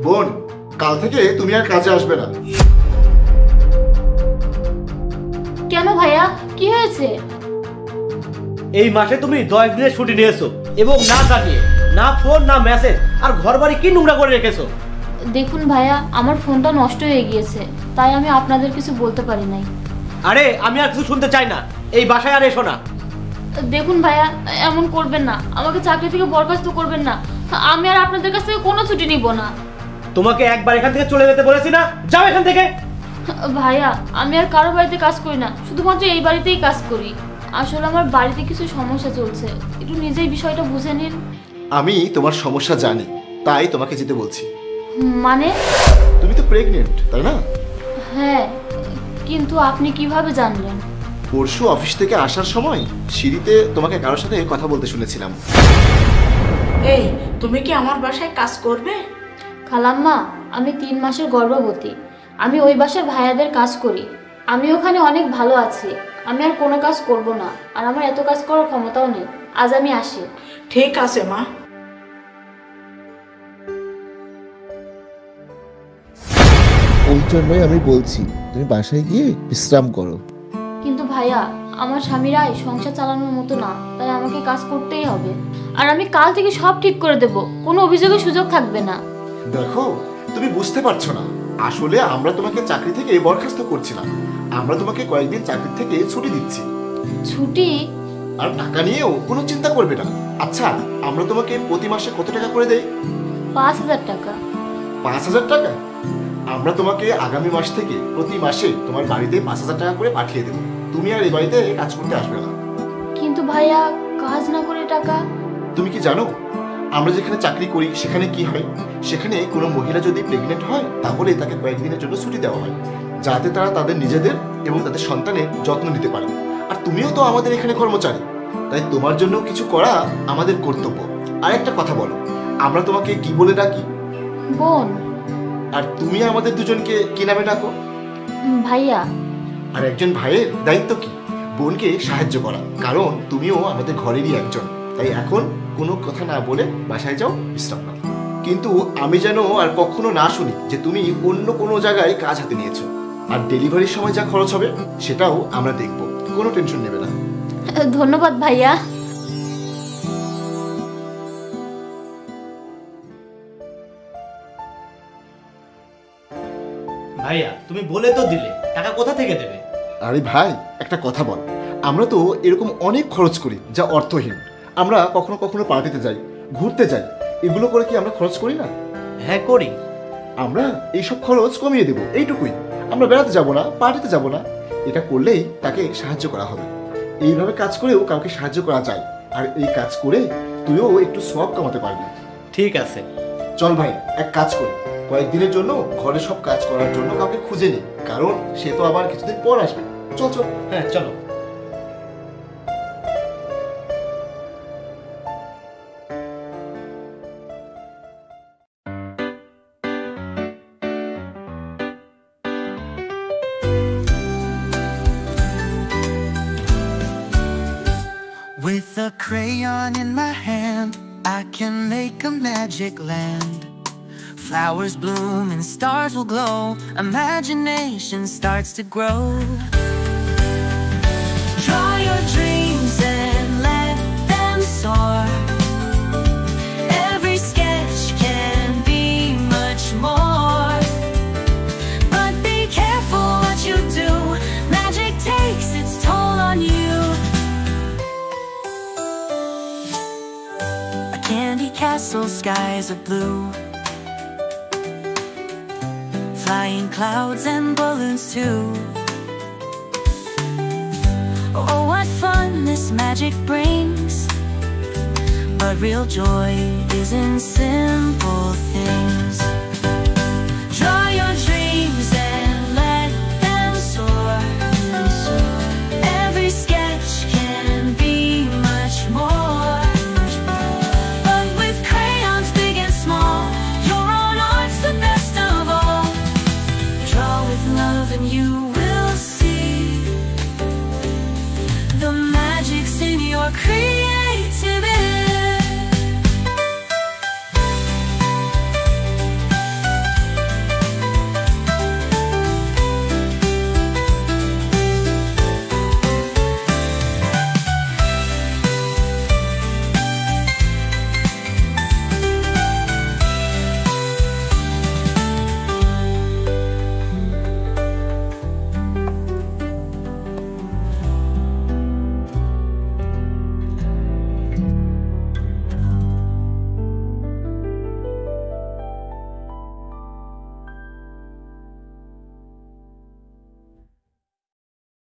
বোন, কাল থেকে তুমি আর কাজে আসবে না। কেন ভাইয়া, কি হয়েছে? এই মাসে তুমি 10 দিনের ছুটি নিয়েছো এবং না জানিয়ে, না ফোন না মেসেজ, আর ঘরবাড়ি কি নোংরা করে রেখেছো। দেখুন ভাইয়া, আমার ফোনটা নষ্ট হয়ে গিয়েছে, তাই আমি আপনাদের কিছু বলতে পারি নাই। আরে আমি আর কিছু শুনতে চাই না, এই বাসায় আর এসো না। দেখুন ভাইয়া, এমন করবেন না, আমাকে চাকরি থেকে বরখাস্ত করবেন না। আমি আর আপনাদের কাছ থেকে কোনো ছুটি নিব না। তোমাকে একবার এখান থেকে চলে যেতে বলেছি না, যাও এখান থেকে। ভাইয়া, আমি আর কারো বাড়িতে কাজ করি না, শুধুমাত্র এই বাড়িতেই কাজ করি। আসলে আমার বাড়িতে কিছু সমস্যা চলছে, একটু নিজেই বিষয়টা বুঝে নিন। আমি তোমার সমস্যা জানি, তাই তোমাকে যেতে বলছি। মানে? তুমি তো প্রেগনেন্ট, তাই না? হ্যাঁ, কিন্তু আপনি কিভাবে জানলেন? পরশু অফিস থেকে আসার সময় সিঁড়িতে তোমাকে কারোর সাথে কথা বলতে শুনেছিলাম। এই, তুমি কি আমার বাসায় কাজ করবে? খালাম্মা, আমি 3 মাসের গর্ভবতী। আমি ওই বাসার ভাইয়াদের কাজ করি। আমি ওখানে অনেক ভালো আছি। আমি আর কোনো কাজ করব না, আর আমার এত কাজ করার ক্ষমতাও নেই। আজ আমি আসি। ঠিক আছে মা। ওই জন্যই আমি বলছি তুমি বাসায় গিয়ে বিশ্রাম করো। কিন্তু ভাইয়া, আমার স্বামীর আয় সংসার চালানোর মতো না, তাই আমাকে কাজ করতেই হবে। আর আমি কাল থেকে সব ঠিক করে দেব, কোনো অভিযোগের সুযোগ থাকবে না। দেখো, তুমি বুঝতে পারছো না, আসলে আমরা তোমাকে চাকরি থেকে বরখাস্ত করছি না, আমরা তোমাকে কয়েকদিন চাকরি থেকে ছুটি দিচ্ছি। ছুটি? আর টাকা নিয়েও কোনো চিন্তা করবে না। আচ্ছা, আমরা তোমাকে প্রতি মাসে কত টাকা করে দেই? 5000 টাকা। 5000 টাকা? আমরা তোমাকে আগামী মাস থেকে প্রতি মাসে তোমার বাড়িতে 5000 টাকা করে পাঠিয়ে দেবো। তুমি আর এই বাড়িতে কাজ করতে আসবে না। কিন্তু ভাইয়া, কাজ না করে টাকা? তুমি কি জানো আমরা যেখানে চাকরি করি সেখানে কি হয়? সেখানে কোনো মহিলা যদি প্রেগনেন্ট হয় তাহলে তাকে কয়েকদিনের জন্য ছুটি দেওয়া হয়, যাতে তারা তাদের নিজেদের এবং তাদের সন্তানের যত্ন নিতে পারে। আর তুমিও তো আমাদের এখানে কর্মচারী, তাই তোমার জন্য কিছু করা আমাদের কর্তব্য। আর একটা কথা বলো, আমরা তোমাকে কি বলে ডাকি? বোন। আর তুমি আমাদের দুজনকে কি নামে ডাকো? ভাইয়া। আর একজন ভাইয়ের দায়িত্ব কি? বোনকে সাহায্য করা, কারণ তুমিও আমাদের ঘরেরই একজন। তাই এখন কোনো কথা না বলে বাসায় যাও, বিশ্রাম নাও। কিন্তু আমি যেন আর কখনো না শুনি যে তুমি অন্য কোনো জায়গায় কাজ হাতে নিয়েছো। আর ডেলিভারির সময় যা খরচ হবে সেটাও আমরা দেখব, কোনো টেনশন নেবে না। ধন্যবাদ ভাইয়া। ভাইয়া, তুমি বলে তো দিলে, টাকা কোথা থেকে দেবে? আরে ভাই, একটা কথা বল, আমরা তো এরকম অনেক খরচ করি যা অর্থহীন। আমরা কখনো কখনো পার্টিতে যাই, ঘুরতে যাই, এগুলো করে কি আমরা খরচ করি না? হ্যাঁ করি। আমরা এইসব খরচ কমিয়ে দেব, এইটুকুই। আমরা বেড়াতে যাব না, পার্টিতে যাব না। এটা করলেই তাকে সাহায্য করা হবে। এইভাবে কাজ করেও কাউকে সাহায্য করা যায়, আর এই কাজ করে তুইও একটু সওয়াব কামাতে পারবি। ঠিক আছে, চল ভাই, এক কাজ করি, কয়েকদিনের জন্য ঘরে সব কাজ করার জন্য কাউকে খুঁজে নি, কারণ সে তো আবার কিছুদিন পর আসবে। চল চল। হ্যাঁ চলো। With a crayon in my hand, I can make a magic land. Flowers bloom and stars will glow. Imagination starts to grow. Draw your dreams and let them soar. Every sketch can be much more. But be careful what you do. Magic takes its toll on you. A candy castle, skies are blue. Flying clouds and balloons too. Oh, what fun this magic brings. But real joy is in simple things.